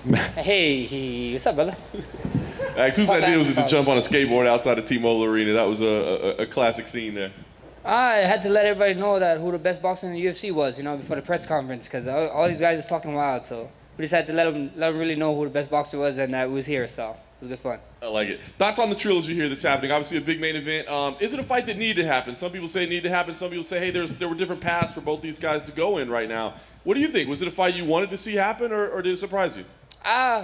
Hey, what's up, brother? Max, whose idea was it to jump on a skateboard outside the T-Mobile Arena? That was a classic scene there. I had to let everybody know that who the best boxer in the UFC was, you know, before the press conference, because all these guys is talking wild. So we decided to let them really know who the best boxer was and that was here. So it was good fun. I like it. Thoughts on the trilogy here that's happening? Obviously, a big main event. Is it a fight that needed to happen? Some people say it needed to happen. Some people say, hey, there were different paths for both these guys to go in right now. What do you think? Was it a fight you wanted to see happen, or did it surprise you?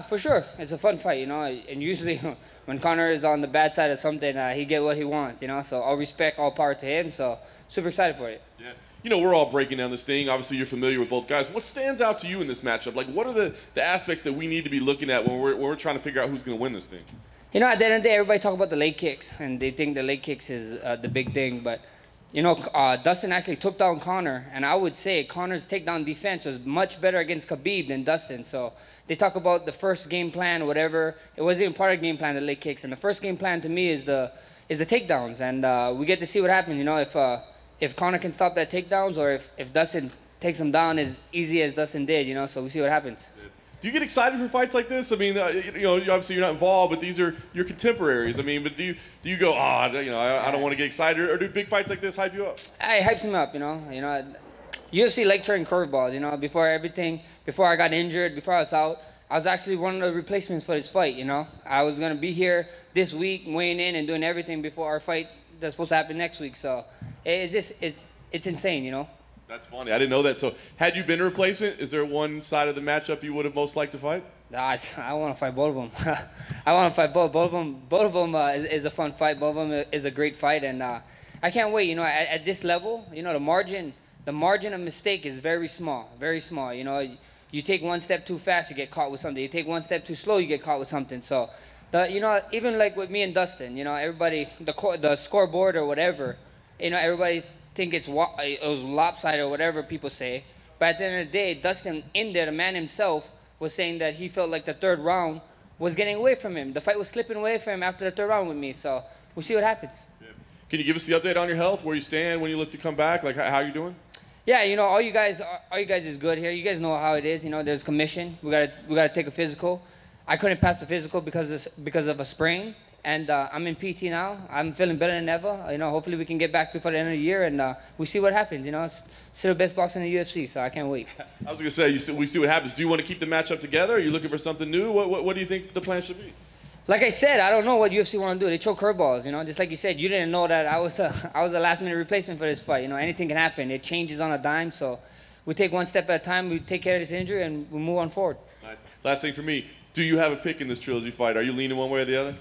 For sure. It's a fun fight, you know. And usually when Conor is on the bad side of something, he get what he wants, you know. So all respect, all power to him. So super excited for it. Yeah. You know, we're all breaking down this thing. Obviously, you're familiar with both guys. What stands out to you in this matchup? Like, what are the aspects that we need to be looking at when we're trying to figure out who's going to win this thing? You know, at the end of the day, everybody talk about the leg kicks, and they think the leg kicks is the big thing. But, you know, Dustin actually took down Conor, and I would say Conor's takedown defense was much better against Khabib than Dustin. So they talk about the first game plan, whatever. It wasn't even part of the game plan, the leg kicks. And the first game plan to me is the takedowns. And we get to see what happens, you know, if Conor can stop that takedowns or if Dustin takes him down as easy as Dustin did, you know, so we see what happens. Do you get excited for fights like this? I mean, you know, obviously you're not involved, but these are your contemporaries. I mean, but do you go, you know, I don't want to get excited, or do big fights like this hype you up? It hypes him up, you know. UFC like throwing curveballs, you know. Before I got injured, before I was out, I was actually one of the replacements for this fight, you know. I was gonna be here this week, weighing in and doing everything before our fight that's supposed to happen next week. So it's insane, you know. That's funny. I didn't know that. So, had you been a replacement, is there one side of the matchup you would have most liked to fight? I want to fight both of them. I want to fight both of them. Both of them is a fun fight. Both of them is a great fight, and I can't wait. You know, at this level, you know, the margin of mistake is very small, very small. You know, you take one step too fast, you get caught with something. You take one step too slow, you get caught with something. So, you know, even like with me and Dustin, you know, everybody, the scoreboard or whatever, you know, everybody think it was lopsided or whatever people say. But at the end of the day, Dustin in there, the man himself, was saying that he felt like the third round was getting away from him. The fight was slipping away from him after the third round with me. So we'll see what happens. Yeah. Can you give us the update on your health, where you stand, when you look to come back, like how you doing? Yeah, you know, all you guys is good here. You guys know how it is. You know, there's commission. We gotta take a physical. I couldn't pass the physical because of a sprain. And I'm in PT now. I'm feeling better than ever. You know, hopefully we can get back before the end of the year, and we see what happens. You know, it's still the best boxer in the UFC, so I can't wait. I was gonna say, we see what happens. Do you want to keep the matchup together? Are you looking for something new? What do you think the plan should be? Like I said, I don't know what UFC want to do. They throw curveballs, you know. Just like you said, you didn't know that I was the last minute replacement for this fight. You know, anything can happen. It changes on a dime. So we take one step at a time. We take care of this injury, and we move on forward. Nice. Last thing for me, do you have a pick in this trilogy fight? Are you leaning one way or the other?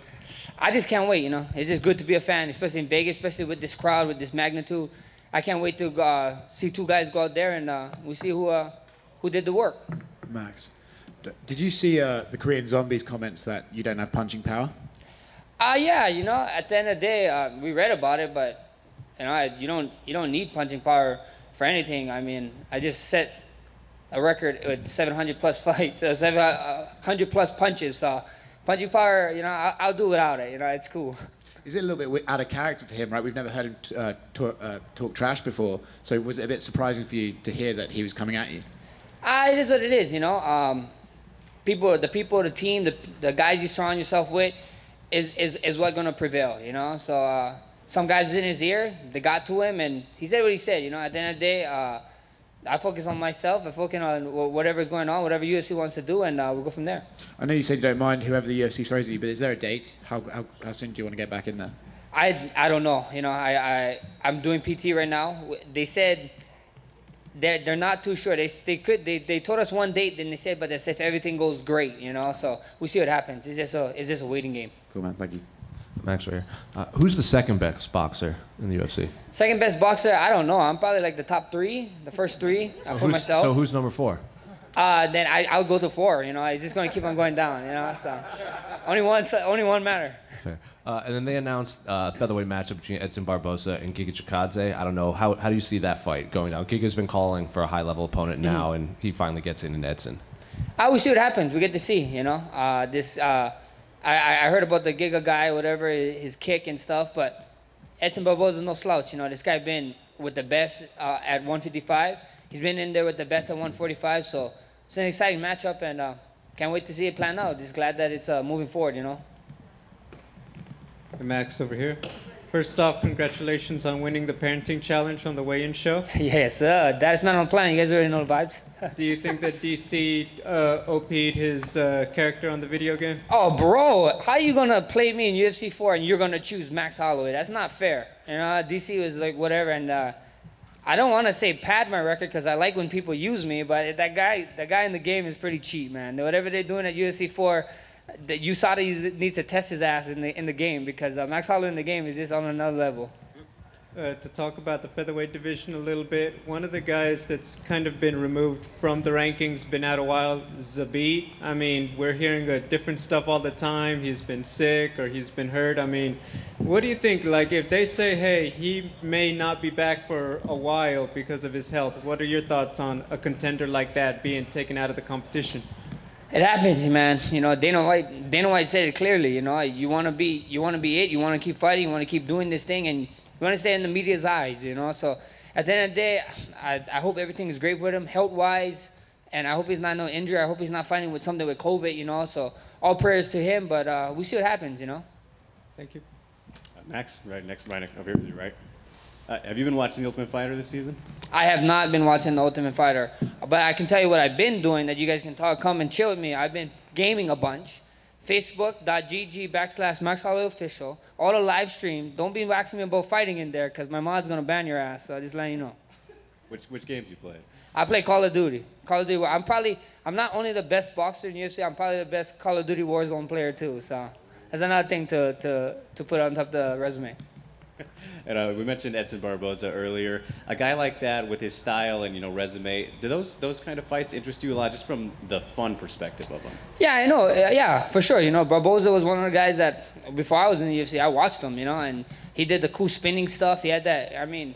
I just can't wait, you know. It's just good to be a fan, especially in Vegas, especially with this crowd, with this magnitude. I can't wait to see two guys go out there, and we see who did the work. Max, did you see the Korean Zombies comments that you don't have punching power? Yeah, you know, at the end of the day, we read about it, but you know, you don't need punching power for anything. I mean, I just set a record with 700 plus fights, 700 plus punches. So punching power, you know, I'll do without it. You know, it's cool. Is it a little bit out of character for him, right? We've never heard him talk trash before. So was it a bit surprising for you to hear that he was coming at you? It is what it is, you know. The team, the guys you surround yourself with is what's going to prevail, you know. So some guys in his ear, they got to him, and he said what he said, you know. At the end of the day, I focus on myself. I focus on whatever's going on, whatever UFC wants to do, and we'll go from there. I know you said you don't mind whoever the UFC throws at you, but is there a date? How soon do you want to get back in there? I don't know. You know, I'm doing PT right now. They said they're not too sure. They told us one date, then they said, but that's if everything goes great, you know. So we see what happens. It's just a waiting game. Cool, man. Thank you. Max right here. Who's the second best boxer in the UFC? Second best boxer? I don't know. I'm probably like the top three, the first three. So I put myself. So who's number 4? Then I'll go to 4. You know, it's just gonna keep on going down. You know, so only one matter. Fair. And then they announced featherweight matchup between Edson Barboza and Giga Chikadze. I don't know, how do you see that fight going down? Giga's been calling for a high-level opponent now, and he finally gets in Edson. We see what happens. We get to see, you know. I heard about the Giga guy, whatever, his kick and stuff, but Edson Barboza is no slouch. You know, this guy been with the best at 155. He's been in there with the best at 145, so it's an exciting matchup, and can't wait to see it plan out. Just glad that it's moving forward, you know. Max over here. First off, congratulations on winning the parenting challenge on the weigh-in show. Yes, that's not on plan. You guys already know the vibes. Do you think that DC OP'd his character on the video game? Oh, bro, how you gonna play me in UFC 4 and you're gonna choose Max Holloway? That's not fair. You know, DC was like whatever, and I don't want to say pad my record because I like when people use me, but that guy in the game is pretty cheap, man. Whatever they're doing at UFC 4. That USADA needs to test his ass in the game because Max Holloway in the game is just on another level. To talk about the featherweight division a little bit, one of the guys that's kind of been removed from the rankings, been out a while, Zabit. I mean, we're hearing different stuff all the time. He's been sick or he's been hurt. I mean, what do you think? Like, if they say, hey, he may not be back for a while because of his health, what are your thoughts on a contender like that being taken out of the competition? It happens, man. You know, Dana White said it clearly. You know, you want to be it. You want to keep fighting. You want to keep doing this thing, and you want to stay in the media's eyes. You know, so at the end of the day, I hope everything is great with him, health-wise, and I hope he's not no injury. I hope he's not fighting with something with COVID. You know, so all prayers to him. But we see what happens. You know. Thank you. Max, right over here with you, right? Have you been watching The Ultimate Fighter this season? I have not been watching The Ultimate Fighter, but I can tell you what I've been doing that you guys can come and chill with me. I've been gaming a bunch. Facebook.gg/Max Holloway Official. All the live stream. Don't be asking me about fighting in there because my mod's going to ban your ass, so just letting you know. Which games you play? I play Call of Duty. Call of Duty. I'm not only the best boxer in UFC, I'm probably the best Call of Duty Warzone player too, so that's another thing to put on top of the resume. And we mentioned Edson Barboza earlier. A guy like that with his style and resume, do those kind of fights interest you a lot, just from the fun perspective of them? Yeah, I know. Yeah, for sure. You know, Barboza was one of the guys that before I was in the UFC, I watched him. You know, and he did the cool spinning stuff. He had that. I mean,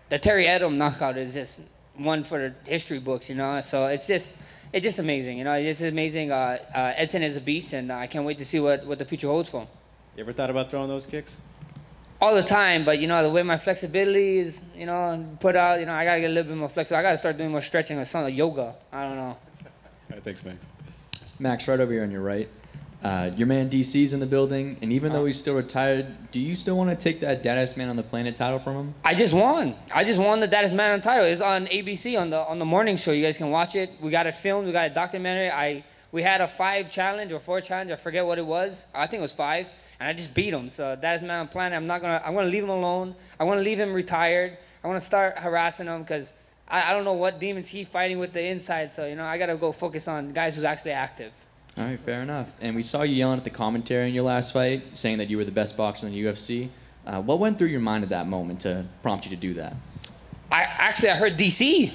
the Terry Edom knockout is just one for the history books. You know, so it's just amazing. You know, it's just amazing. Edson is a beast, and I can't wait to see what the future holds for him. You ever thought about throwing those kicks? All the time, but the way my flexibility is, put out, I gotta get a little bit more flexible. I gotta start doing more stretching or something, like yoga. I don't know. All right, thanks, Max. Max, right over here on your right. Your man DC's in the building, and even though he's still retired, do you still want to take that Daddest Man on the Planet title from him? I just won the Daddest Man on the title. It's on ABC on the morning show. You guys can watch it. We got it filmed. We got a documentary. We had a 5 challenge or 4 challenge. I forget what it was. I think it was 5. And I just beat him. So Daddest Man on the Planet. I'm gonna leave him alone. I want to leave him retired. I want to start harassing him because I don't know what demons he's fighting with the inside. So I gotta go focus on guys who's actually active. All right, fair enough. And we saw you yelling at the commentary in your last fight, saying that you were the best boxer in the UFC. What went through your mind at that moment to prompt you to do that? I heard DC.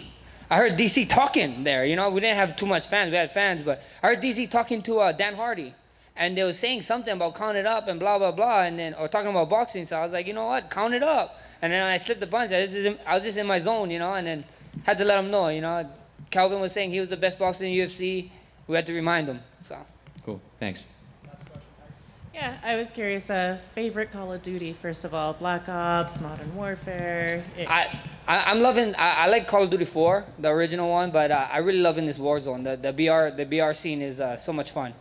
I heard DC talking there. We didn't have too much fans. We had fans, but I heard DC talking to Dan Hardy. And they were saying something about count it up and blah, blah, blah, or talking about boxing. So I was like, you know what, count it up. And then I slipped a bunch. I was just in my zone, and then had to let him know, Calvin was saying he was the best boxer in UFC. We had to remind him, so. Cool, thanks. Yeah, I was curious, favorite Call of Duty, first of all, Black Ops, Modern Warfare. I like Call of Duty 4, the original one, but I really love in this Warzone. The BR scene is so much fun.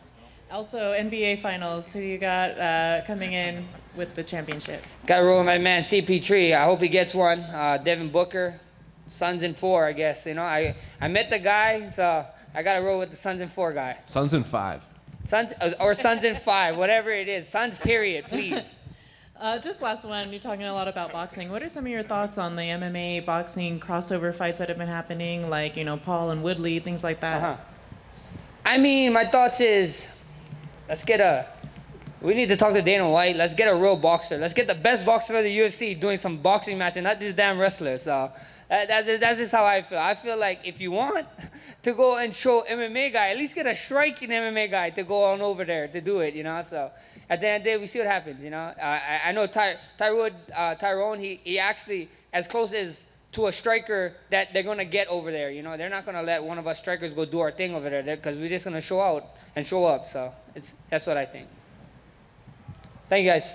Also, NBA Finals, who you got coming in with the championship? Got to roll with my man, CP3. I hope he gets one. Devin Booker, Suns in 4, I guess. I met the guy, so I got to roll with the Suns in 4 guy. Suns in 5. Suns, or Suns in 5, whatever it is. Suns, period, please. Just last one, you're talking a lot about boxing. What are some of your thoughts on the MMA boxing crossover fights that have been happening, like, Paul and Woodley, things like that? I mean, my thoughts is, we need to talk to Dana White. Let's get a real boxer. Let's get the best boxer of the UFC doing some boxing matches, not this damn wrestler. So that's just how I feel. I feel like if you want to go and show MMA guy, at least get a striking MMA guy to go on over there to do it, So at the end of the day, we see what happens, I know Tyrone, he actually, as close as to a striker that they're going to get over there, They're not going to let one of us strikers go do our thing over there because we're just going to show out and show up. So that's what I think. Thank you, guys.